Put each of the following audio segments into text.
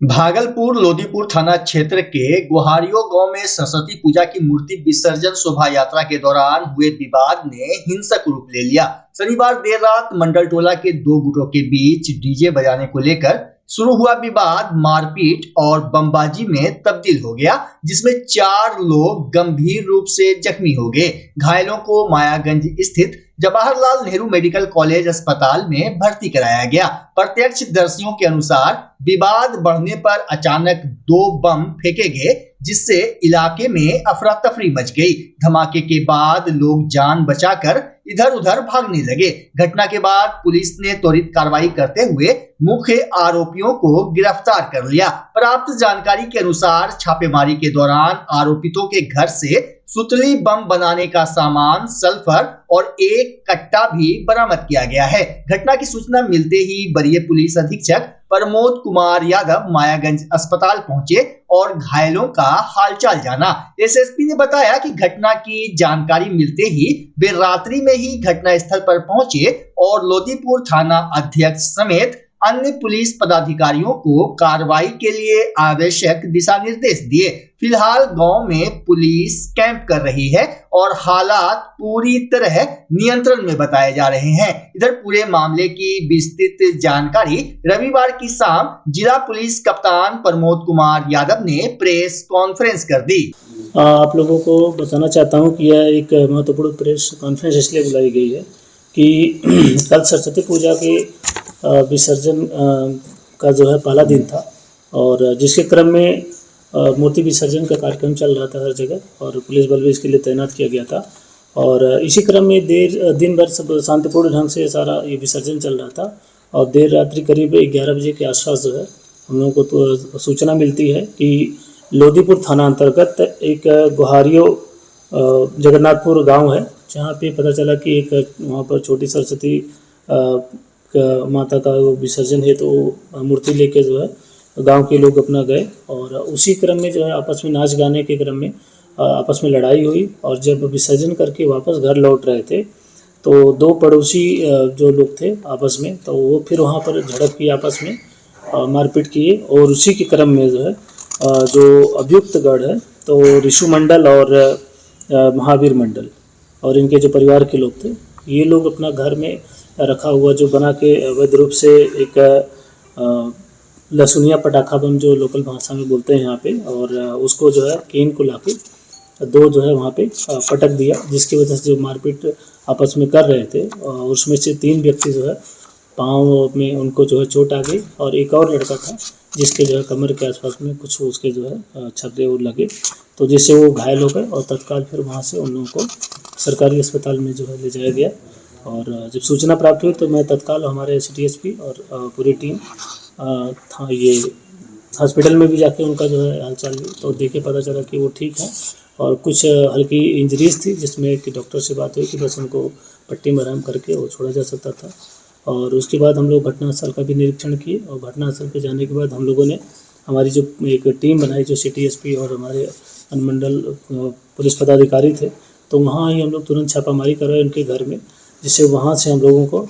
भागलपुर लोदीपुर थाना क्षेत्र के गुहारियों गांव में सरस्वती पूजा की मूर्ति विसर्जन शोभा यात्रा के दौरान हुए विवाद ने हिंसक रूप ले लिया। शनिवार देर रात मंडल टोला के दो गुटों के बीच डीजे बजाने को लेकर शुरू हुआ विवाद मारपीट और बमबाजी में तब्दील हो गया, जिसमें 4 लोग गंभीर रूप से जख्मी हो गए। घायलों को मायागंज स्थित जवाहरलाल नेहरू मेडिकल कॉलेज अस्पताल में भर्ती कराया गया। प्रत्यक्षदर्शियों के अनुसार विवाद बढ़ने पर अचानक 2 बम फेंके गए, जिससे इलाके में अफरा तफरी मच गई। धमाके के बाद लोग जान बचाकर इधर उधर भागने लगे। घटना के बाद पुलिस ने त्वरित कार्रवाई करते हुए मुख्य आरोपियों को गिरफ्तार कर लिया। प्राप्त जानकारी के अनुसार छापेमारी के दौरान आरोपितों के घर से सुतली बम बनाने का सामान, सल्फर और एक कट्टा भी बरामद किया गया है। घटना की सूचना मिलते ही वरीय पुलिस अधीक्षक प्रमोद कुमार यादव मायागंज अस्पताल पहुंचे और घायलों का हालचाल जाना। एसएसपी ने बताया कि घटना की जानकारी मिलते ही वे रात्रि में ही घटना स्थल पर पहुंचे और लोदीपुर थाना अध्यक्ष समेत अन्य पुलिस पदाधिकारियों को कार्रवाई के लिए आवश्यक दिशा निर्देश दिए। फिलहाल गांव में पुलिस कैंप कर रही है और हालात पूरी तरह नियंत्रण में बताए जा रहे हैं। इधर पूरे मामले की विस्तृत जानकारी रविवार की शाम जिला पुलिस कप्तान प्रमोद कुमार यादव ने प्रेस कॉन्फ्रेंस कर दी। आप लोगों को बताना चाहता हूं कि यह एक महत्वपूर्ण प्रेस कॉन्फ्रेंस इसलिए बुलाई गई है कि कल सरस्वती पूजा के विसर्जन का जो है पहला दिन था और जिसके क्रम में मूर्ति विसर्जन का कार्यक्रम चल रहा था हर जगह और पुलिस बल भी इसके लिए तैनात किया गया था। और इसी क्रम में दिन भर सब शांतिपूर्ण ढंग से सारा ये विसर्जन चल रहा था और देर रात्रि करीब 11 बजे के आसपास जो है हम लोगों को तो सूचना मिलती है कि लोदीपुर थाना अंतर्गत एक गुहारियों जगन्नाथपुर गाँव है, जहाँ पे पता चला कि एक वहाँ पर छोटी सरस्वती माता का विसर्जन है, तो मूर्ति लेके जो है गांव के लोग अपना गए और उसी क्रम में जो है आपस में नाच गाने के क्रम में आपस में लड़ाई हुई और जब विसर्जन करके वापस घर लौट रहे थे तो 2 पड़ोसी जो लोग थे आपस में, तो वो फिर वहाँ पर झड़प की, आपस में मारपीट किए और उसी के क्रम में जो है जो अभियुक्त गढ़ है तो ऋषु मंडल और महावीर मंडल और इनके जो परिवार के लोग थे, ये लोग अपना घर में रखा हुआ जो बना के अवैध रूप से एक लहसुनिया पटाखा बम जो लोकल भाषा में बोलते हैं यहाँ पे, और उसको जो है केन को लाके 2 जो है वहाँ पे पटक दिया, जिसकी वजह से जो मारपीट आपस में कर रहे थे उसमें से 3 व्यक्ति जो है पाँव में उनको जो है चोट आ गई और एक और लड़का था जिसके जो है कमर के आसपास में कुछ उसके जो है छर्रे और लगे, तो जिससे वो घायल हो गए और तत्काल फिर वहाँ से उन लोगों को सरकारी अस्पताल में जो है ले जाया गया। और जब सूचना प्राप्त हुई तो मैं तत्काल हमारे सिटीएसपी और पूरी टीम था ये हॉस्पिटल में भी जाके उनका जो है हालचाल तो देखे पता चला कि वो ठीक है और कुछ हल्की इंजरीज थी, जिसमें कि डॉक्टर से बात हुई कि बस उनको पट्टी मरहम करके वो छोड़ा जा सकता था। और उसके बाद हम लोग घटनास्थल का भी निरीक्षण किए और घटनास्थल पे जाने के बाद हम लोगों ने हमारी जो एक टीम बनाई जो सिटीएसपी और हमारे अनुमंडल पुलिस पदाधिकारी थे, तो वहाँ ही हम लोग तुरंत छापामारी करवाए उनके घर में, जिससे वहाँ से हम लोगों को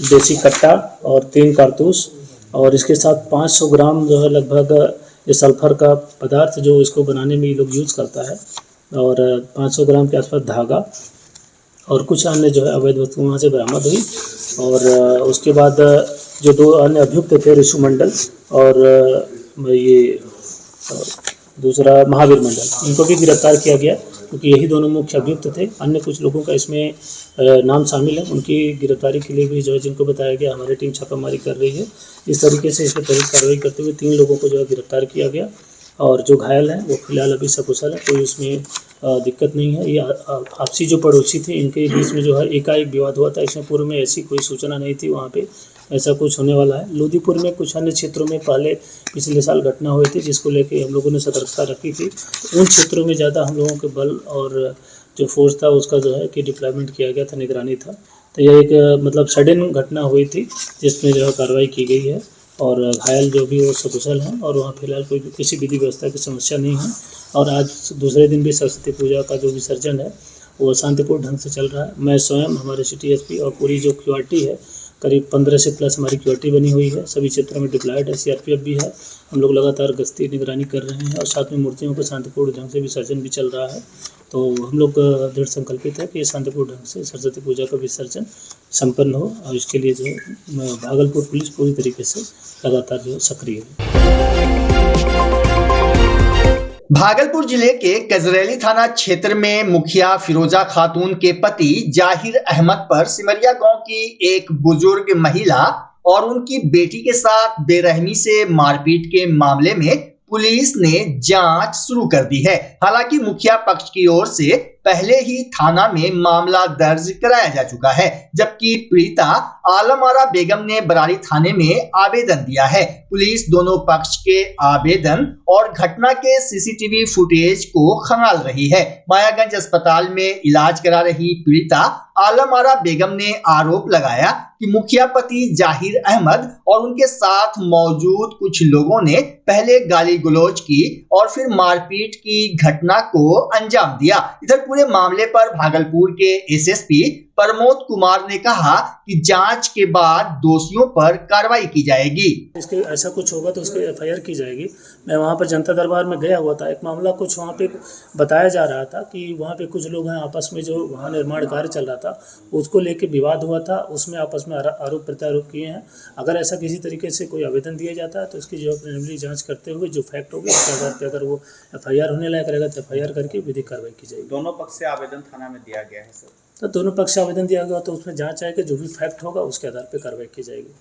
देसी कट्टा और 3 कारतूस और इसके साथ 500 ग्राम जो है लगभग ये सल्फर का पदार्थ जो इसको बनाने में ये लोग यूज़ करता है और 500 ग्राम के आसपास धागा और कुछ अन्य जो है अवैध वस्तु वहाँ से बरामद हुई। और उसके बाद जो 2 अन्य अभियुक्त थे ऋषु मंडल और ये दूसरा महावीर मंडल, इनको भी गिरफ्तार किया गया क्योंकि यही दोनों मुख्य अभियुक्त थे। अन्य कुछ लोगों का इसमें नाम शामिल है, उनकी गिरफ्तारी के लिए भी जो है जिनको बताया गया हमारी टीम छापामारी कर रही है। इस तरीके से इस पर त्वरित कार्रवाई करते हुए 3 लोगों को जो है गिरफ्तार किया गया और जो घायल हैं वो फिलहाल अभी सकुशल है, कोई उसमें दिक्कत नहीं है। ये आपसी जो पड़ोसी थे इनके बीच में जो है एकाएक विवाद हुआ था, इसमें पूर्व में ऐसी कोई सूचना नहीं थी वहाँ पे ऐसा कुछ होने वाला है। लोदीपुर में कुछ अन्य क्षेत्रों में पहले पिछले साल घटना हुई थी जिसको लेके हम लोगों ने सतर्कता रखी थी, उन क्षेत्रों में ज़्यादा हम लोगों के बल और जो फोर्स था उसका जो है कि डिप्लॉयमेंट किया गया था, निगरानी था। तो यह एक मतलब सडन घटना हुई थी जिसमें जो है कार्रवाई की गई है और घायल जो भी वो सकुशल हैं और वहाँ फिलहाल कोई किसी विधि व्यवस्था की समस्या नहीं है। और आज दूसरे दिन भी सरस्वती पूजा का जो विसर्जन है वो शांतिपूर्ण ढंग से चल रहा है। मैं स्वयं, हमारे सिटीएसपी और पूरी जो क्यूआरटी है करीब 15 से प्लस हमारी क्यूआरटी बनी हुई है। सभी क्षेत्रों में डिप्लॉयड है, सीआरपीएफ भी है। हम लोग लगातार गश्ती निगरानी कर रहे हैं और साथ में मूर्तियों को शांतिपूर्ण ढंग से विसर्जन भी चल रहा है। तो हम लोग दृढ़ संकल्पित है कि शांतिपूर्ण ढंग से सरस्वती पूजा का विसर्जन संपन्न हो और इसके लिए जो है भागलपुर पुलिस पूरी तरीके से लगातार जो सक्रिय है। भागलपुर जिले के कजरैली थाना क्षेत्र में मुखिया फिरोजा खातून के पति जाहिर अहमद पर सिमरिया गांव की एक बुजुर्ग महिला और उनकी बेटी के साथ बेरहमी से मारपीट के मामले में पुलिस ने जांच शुरू कर दी है। हालांकि मुखिया पक्ष की ओर से पहले ही थाना में मामला दर्ज कराया जा चुका है, जबकि पीड़िता आलम आरा बेगम ने बरारी थाने में आवेदन दिया है। पुलिस दोनों पक्ष के आवेदन और घटना के सीसीटीवी फुटेज को खंगाल रही है। मायागंज अस्पताल में इलाज करा रही पीड़िता आलम आरा बेगम ने आरोप लगाया कि मुखिया पति जाहिर अहमद और उनके साथ मौजूद कुछ लोगों ने पहले गाली गलौज की और फिर मारपीट की घटना को अंजाम दिया। इधर पूरे मामले पर भागलपुर के एसएसपी प्रमोद कुमार ने कहा कि जांच के बाद दोषियों पर कार्रवाई की जाएगी। इसके ऐसा कुछ होगा तो उसके एफआईआर की जाएगी। मैं वहाँ पर जनता दरबार में गया हुआ था। एक मामला कुछ वहाँ पे बताया जा रहा था कि वहाँ पे कुछ लोग हैं आपस में, जो वहाँ निर्माण कार्य चल रहा था उसको लेके विवाद हुआ था, उसमें आपस में आरोप प्रत्यारोप किए हैं। अगर ऐसा किसी तरीके से कोई आवेदन दिया जाता है तो इसकी जो प्रिलिमिनरी जाँच करते हुए जो फैक्ट होगी उसके आधार पर अगर वो एफआईआर होने लायक रहेगा तो एफआईआर करके विधिक कार्रवाई की जाएगी। दोनों पक्ष से आवेदन थाना में दिया गया है सर? तो दोनों पक्ष से आवेदन दिया गया तो उसमें जांच आएगी, जो भी फैक्ट होगा उसके आधार पर कार्रवाई की जाएगी।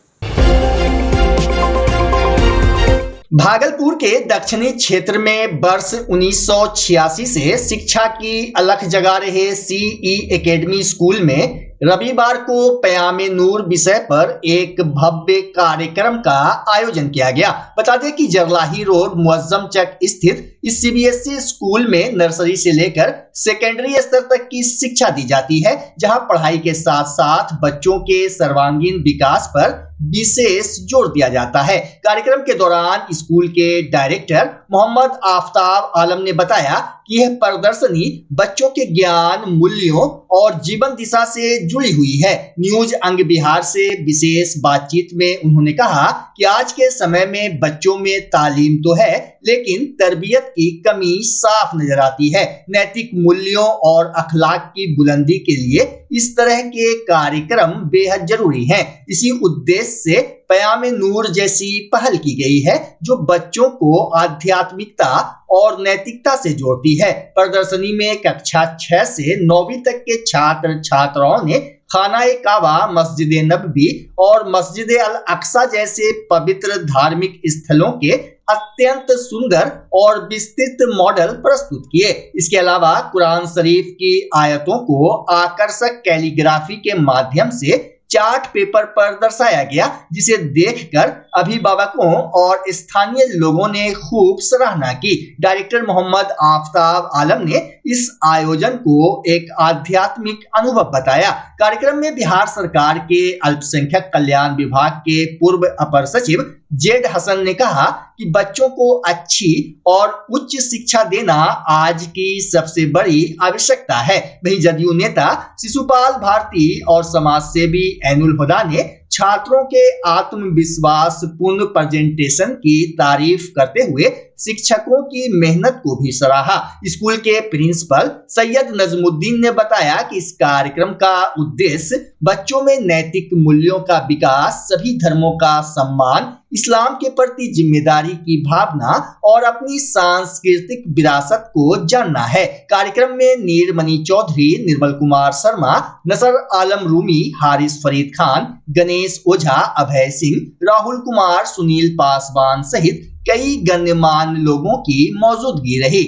भागलपुर के दक्षिणी क्षेत्र में वर्ष 1986 से शिक्षा की अलख जगा रहे सीई एकेडमी स्कूल में रविवार को पयामे नूर विषय पर एक भव्य कार्यक्रम का आयोजन किया गया। बता दें कि जरलाही रोड मुअज्जम चक स्थित इस सीबीएसई स्कूल में नर्सरी से लेकर सेकेंडरी स्तर तक की शिक्षा दी जाती है, जहां पढ़ाई के साथ साथ बच्चों के सर्वांगीण विकास पर विशेष जोर दिया जाता है। कार्यक्रम के दौरान स्कूल के डायरेक्टर मोहम्मद आफ्ताब आलम ने बताया कि यह प्रदर्शनी बच्चों के ज्ञान, मूल्यों और जीवन दिशा से जुड़ी हुई है। न्यूज अंग बिहार से विशेष बातचीत में उन्होंने कहा कि आज के समय में बच्चों में तालीम तो है, लेकिन तरबियत की कमी साफ नजर आती है। नैतिक मूल्यों और अखलाक की बुलंदी के लिए इस तरह के कार्यक्रम बेहद जरूरी हैं। इसी उद्देश्य से पयामे नूर जैसी पहल की गई है, जो बच्चों को आध्यात्मिकता और नैतिकता से जोड़ती है। प्रदर्शनी में कक्षा 6 से 9वीं तक के छात्र छात्राओं ने खाना-ए काबा, मस्जिद नबवी और मस्जिद अल अक्सा जैसे पवित्र धार्मिक स्थलों के अत्यंत सुंदर और विस्तृत मॉडल प्रस्तुत किए। इसके अलावा कुरान शरीफ की आयतों को आकर्षक कैलीग्राफी के माध्यम से चार्ट पेपर पर दर्शाया गया, जिसे देखकर अभिभावकों और स्थानीय लोगों ने खूब सराहना की। डायरेक्टर मोहम्मद आफ्ताब आलम ने इस आयोजन को एक आध्यात्मिक अनुभव बताया। कार्यक्रम में बिहार सरकार के अल्पसंख्यक कल्याण विभाग के पूर्व अपर सचिव जेड हसन ने कहा कि बच्चों को अच्छी और उच्च शिक्षा देना आज की सबसे बड़ी आवश्यकता है। वहीं जदयू नेता शिशुपाल भारती और समाज सेवी ऐनुल हुदा ने छात्रों के आत्मविश्वास पूर्ण प्रेजेंटेशन की तारीफ करते हुए शिक्षकों की मेहनत को भी सराहा। स्कूल के प्रिंसिपल सैयद नजमुद्दीन ने बताया कि इस कार्यक्रम का उद्देश्य बच्चों में नैतिक मूल्यों का विकास, सभी धर्मों का सम्मान, इस्लाम के प्रति जिम्मेदारी की भावना और अपनी सांस्कृतिक विरासत को जानना है। कार्यक्रम में नीरमणि चौधरी, निर्मल कुमार शर्मा, नसर आलम रूमी, हारिस फरीद खान, गणेश ओझा, अभय सिंह, राहुल कुमार, सुनील पासवान सहित कई गण्यमान्य लोगों की मौजूदगी रही।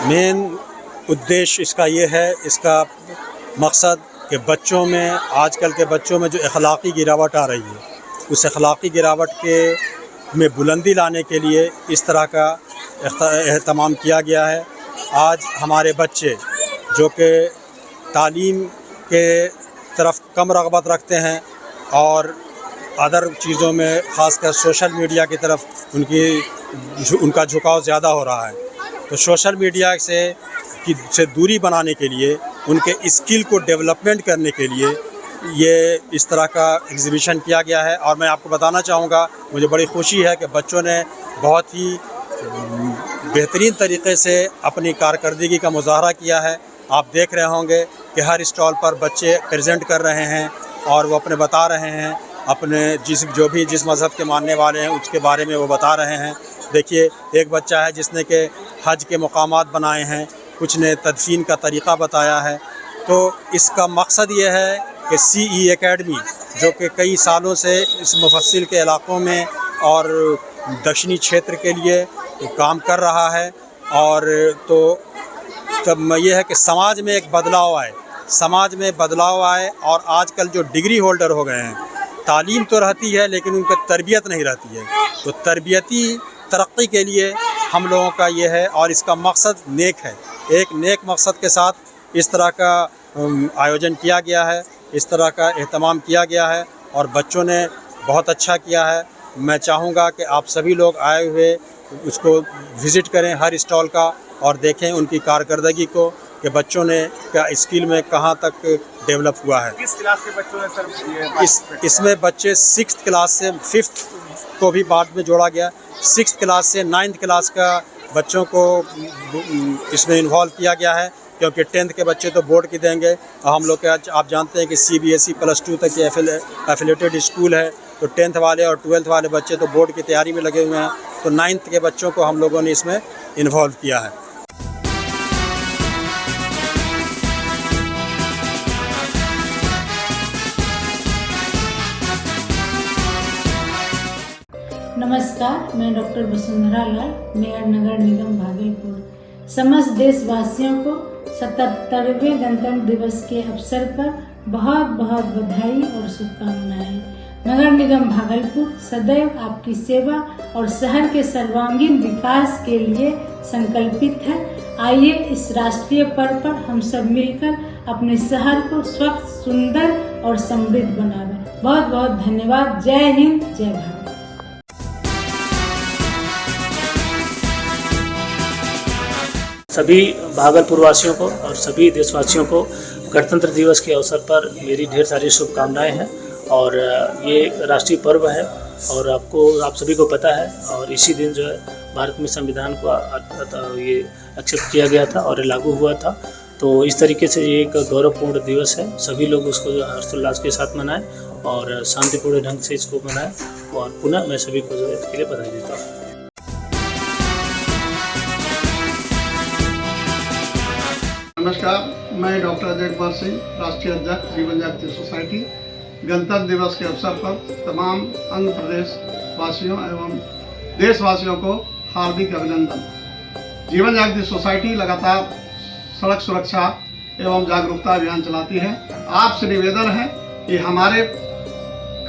मेन उद्देश्य इसका ये है, इसका मकसद कि बच्चों में, आजकल के बच्चों में जो अखलाकी गिरावट आ रही है, उस अखलाकी गिरावट के में बुलंदी लाने के लिए इस तरह का एहतमाम किया गया है। आज हमारे बच्चे जो कि तालीम के तरफ कम रग़बत रखते हैं और अदर चीज़ों में ख़ासकर सोशल मीडिया की तरफ उनका झुकाव ज़्यादा हो रहा है, तो सोशल मीडिया से दूरी बनाने के लिए, उनके स्किल को डेवलपमेंट करने के लिए ये इस तरह का एग्ज़िबिशन किया गया है। और मैं आपको बताना चाहूँगा, मुझे बड़ी खुशी है कि बच्चों ने बहुत ही बेहतरीन तरीके से अपनी कारकर्दगी का मुजाहरा किया है। आप देख रहे होंगे कि हर स्टॉल पर बच्चे प्रेजेंट कर रहे हैं और वो अपने बता रहे हैं, अपने जिस मज़हब के मानने वाले हैं उसके बारे में वो बता रहे हैं। देखिए, एक बच्चा है जिसने कि हज के मकामात बनाए हैं, कुछ ने तदफीन का तरीक़ा बताया है। तो इसका मकसद ये है कि CE एकेडमी, जो कि कई सालों से इस मुफस्सिल के इलाक़ों में और दक्षिणी क्षेत्र के लिए काम कर रहा है, और तो तब ये है कि समाज में एक बदलाव आए और आजकल जो डिग्री होल्डर हो गए हैं, तालीम तो रहती है लेकिन उन पर तरबियत नहीं रहती है। तो तरबियती तरक्की के लिए हम लोगों का ये है, और इसका मकसद नेक है। एक नेक मकसद के साथ इस तरह का आयोजन किया गया है, इस तरह का एहतमाम किया गया है और बच्चों ने बहुत अच्छा किया है। मैं चाहूँगा कि आप सभी लोग आए हुए उसको विज़िट करें, हर स्टॉल का, और देखें उनकी कारकर्दगी को कि बच्चों ने क्या स्किल में कहाँ तक डेवलप हुआ है। किस क्लास के बच्चों ने सर इसमें बच्चे 6th क्लास से 5th को भी बाद में जोड़ा गया, 6th क्लास से 9th क्लास का बच्चों को इसमें इन्वॉल्व किया गया है, क्योंकि 10th के बच्चे तो बोर्ड की देंगे। हम लोग के आप जानते हैं कि CBSE +2 तक के एफिलेटेड स्कूल है, तो 10th वाले और 12th वाले बच्चे तो बोर्ड की तैयारी में लगे हुए हैं। तो 9th के बच्चों को हम लोगों ने इसमें इन्वॉल्व किया है। नमस्कार, मैं डॉक्टर वसुंधरा लाल, मेयर नगर निगम भागलपुर। समस्त देशवासियों को 77वें गणतंत्र दिवस के अवसर पर बहुत बहुत बधाई और शुभकामनाएं। नगर निगम भागलपुर सदैव आपकी सेवा और शहर के सर्वांगीण विकास के लिए संकल्पित है। आइए इस राष्ट्रीय पर्व पर हम सब मिलकर अपने शहर को स्वच्छ, सुंदर और समृद्ध बनावें। बहुत बहुत धन्यवाद। जय हिंद, जय भारत। सभी भागलपुर वासियों को और सभी देशवासियों को गणतंत्र दिवस के अवसर पर मेरी ढेर सारी शुभकामनाएं हैं। और ये राष्ट्रीय पर्व है और आप सभी को पता है, और इसी दिन जो है भारत में संविधान को ये एक्सेप्ट किया गया था और लागू हुआ था। तो इस तरीके से ये एक गौरवपूर्ण दिवस है। सभी लोग उसको जो हर्षोल्लास के साथ मनाएं और शांतिपूर्ण ढंग से इसको मनाएं। और पुनः मैं सभी को जो इसके लिए बधाई देता हूँ। नमस्कार, मैं डॉक्टर अजय कुमार सिंह, राष्ट्रीय अध्यक्ष जीवन जागृति सोसाइटी। गणतंत्र दिवस के अवसर पर तमाम आंध्र प्रदेश वासियों एवं देशवासियों को हार्दिक अभिनंदन। जीवन जागृति सोसाइटी लगातार सड़क सुरक्षा एवं जागरूकता अभियान चलाती है। आपसे निवेदन है कि हमारे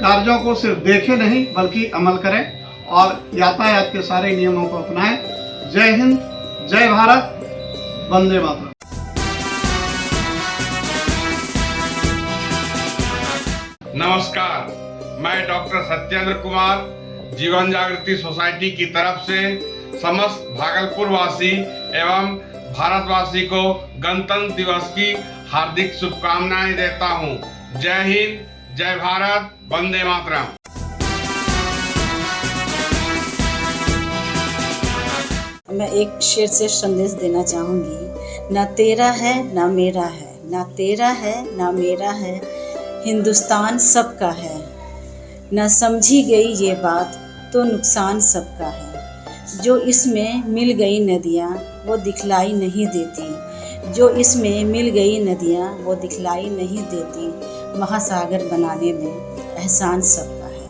कार्यों को सिर्फ देखें नहीं बल्कि अमल करें और यातायात के सारे नियमों को अपनाएं। जय हिंद, जय भारत, वंदे मातरम। नमस्कार, मैं डॉक्टर सत्येंद्र कुमार जीवन जागृति सोसाइटी की तरफ से समस्त भागलपुर वासी एवं भारतवासी को गणतंत्र दिवस की हार्दिक शुभकामनाएं देता हूं। जय हिंद, जय भारत, वंदे मातरम। मैं एक शेर से संदेश देना चाहूँगी। ना तेरा है ना मेरा है, ना तेरा है ना मेरा है, हिंदुस्तान सबका है। न समझी गई ये बात तो नुकसान सबका है। जो इसमें मिल गई नदियाँ वो दिखलाई नहीं देती, जो इसमें मिल गई नदियाँ वो दिखलाई नहीं देती। महासागर बनाने में एहसान सबका है।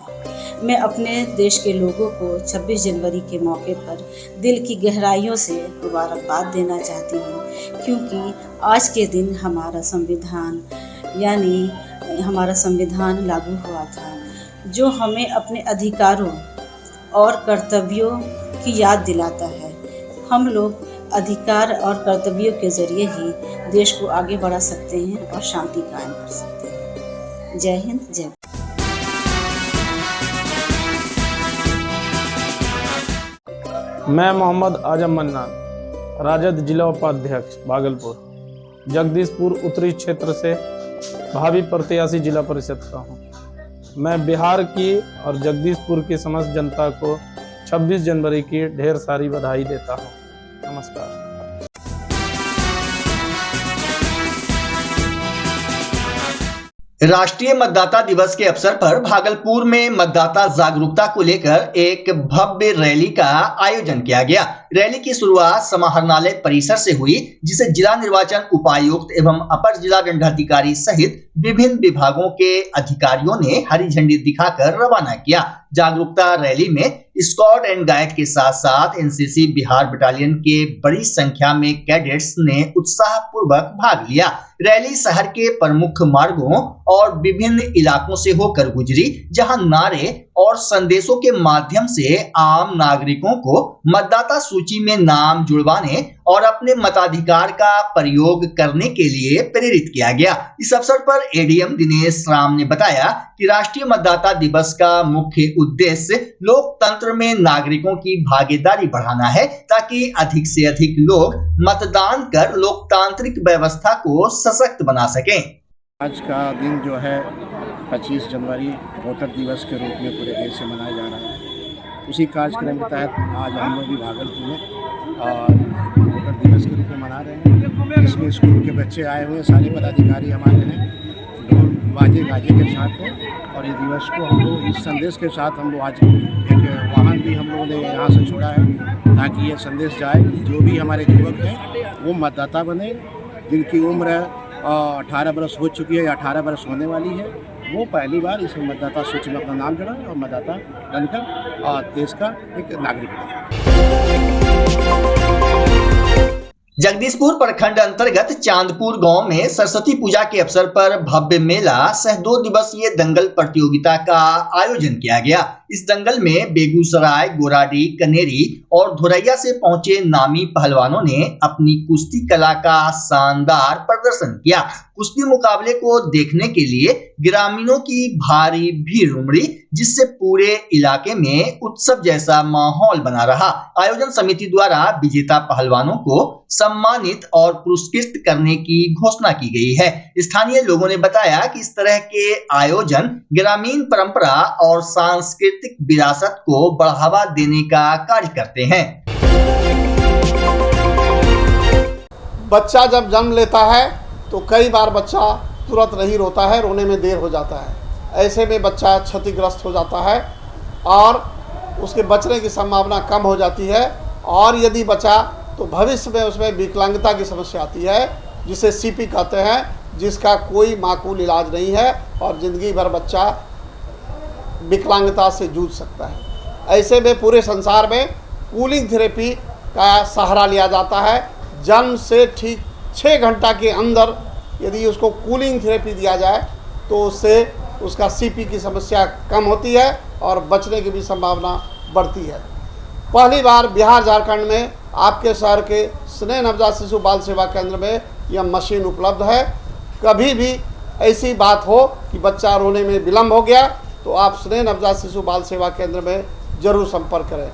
मैं अपने देश के लोगों को 26 जनवरी के मौके पर दिल की गहराइयों से मुबारकबाद देना चाहती हूँ, क्योंकि आज के दिन हमारा संविधान लागू हुआ था, जो हमें अपने अधिकारों और कर्तव्यों की याद दिलाता है। हम लोग अधिकार और कर्तव्यों के जरिए ही देश को आगे बढ़ा सकते हैं और शांति कायम कर सकते हैं। जय हिंद, जय। मैं मोहम्मद आजम मन्नान, राजद जिला उपाध्यक्ष भागलपुर, जगदीशपुर उत्तरी क्षेत्र से भावी प्रत्याशी जिला परिषद का हूँ। मैं बिहार की और जगदीशपुर की समस्त जनता को 26 जनवरी की ढेर सारी बधाई देता हूँ। नमस्कार। राष्ट्रीय मतदाता दिवस के अवसर पर भागलपुर में मतदाता जागरूकता को लेकर एक भव्य रैली का आयोजन किया गया। रैली की शुरुआत समाहरणालय परिसर से हुई, जिसे जिला निर्वाचन उपायुक्त एवं अपर जिला दंडाधिकारी सहित विभिन्न विभागों के अधिकारियों ने हरी झंडी दिखाकर रवाना किया। जागरूकता रैली में स्काउट एंड गाइड के साथ साथ एनसीसी बिहार बटालियन के बड़ी संख्या में कैडेट्स ने उत्साहपूर्वक भाग लिया। रैली शहर के प्रमुख मार्गों और विभिन्न इलाकों से होकर गुजरी, जहां नारे और संदेशों के माध्यम से आम नागरिकों को मतदाता सूची में नाम जुड़वाने और अपने मताधिकार का प्रयोग करने के लिए प्रेरित किया गया। इस अवसर पर एडीएम दिनेश राम ने बताया कि राष्ट्रीय मतदाता दिवस का मुख्य उद्देश्य लोकतंत्र में नागरिकों की भागीदारी बढ़ाना है, ताकि अधिक से अधिक लोग मतदान कर लोकतांत्रिक व्यवस्था को सशक्त बना सकें। आज का दिन जो है 25 जनवरी वोटर दिवस के रूप में पूरे देश से मनाया जा रहा है। उसी कार्यक्रम के तहत आज हम लोग भी भागलपुर में वोटर दिवस के रूप में मना रहे हैं। इसमें स्कूल के बच्चे आए हुए हैं, सारे पदाधिकारी हमारे हैं, ढोल बाजे गाजे के साथ हैं। और ये दिवस को हम लोग इस संदेश के साथ हम लोग आज एक वाहन भी हम लोगों ने यहाँ से छोड़ा है, ताकि ये संदेश जाए कि जो भी हमारे युवक हैं वो मतदाता बने। जिनकी उम्र 18 बरस हो चुकी है या 18 बरस होने वाली है, वो पहली बार इस मतदाता सूची में अपना नाम जुड़ाए और मतदाता बनकर देश का एक नागरिक बने। जगदीशपुर प्रखंड अंतर्गत चांदपुर गांव में सरस्वती पूजा के अवसर पर भव्य मेला सह 2 दिवसीय दंगल प्रतियोगिता का आयोजन किया गया। इस दंगल में बेगूसराय, गोराडी, कनेरी और धोरैया से पहुंचे नामी पहलवानों ने अपनी कुश्ती कला का शानदार प्रदर्शन किया। कुश्ती मुकाबले को देखने के लिए ग्रामीणों की भारी भीड़ उमड़ी, जिससे पूरे इलाके में उत्सव जैसा माहौल बना रहा। आयोजन समिति द्वारा विजेता पहलवानों को सम्मानित और पुरस्कृत करने की घोषणा की गई है। स्थानीय लोगों ने बताया कि इस तरह के आयोजन ग्रामीण परंपरा और सांस्कृतिक विरासत को बढ़ावा देने का कार्य करते हैं। बच्चा जब जन्म लेता है तो कई बार बच्चा तुरंत नहीं रोता है, रोने में देर हो जाता है। ऐसे में बच्चा क्षतिग्रस्त हो जाता है और उसके बचने की संभावना कम हो जाती है। और यदि बचा तो भविष्य में उसमें विकलांगता की समस्या आती है, जिसे सीपी कहते हैं, जिसका कोई माकूल इलाज नहीं है और ज़िंदगी भर बच्चा विकलांगता से जूझ सकता है। ऐसे में पूरे संसार में कूलिंग थेरेपी का सहारा लिया जाता है। जन्म से ठीक 6 घंटा के अंदर यदि उसको कूलिंग थेरेपी दिया जाए तो उससे उसका सीपी की समस्या कम होती है और बचने की भी संभावना बढ़ती है। पहली बार बिहार झारखंड में आपके शहर के स्नेह नवजात शिशु बाल सेवा केंद्र में यह मशीन उपलब्ध है। कभी भी ऐसी बात हो कि बच्चा रोने में विलम्ब हो गया तो आप स्नेह नवजात शिशु बाल सेवा केंद्र में जरूर संपर्क करें।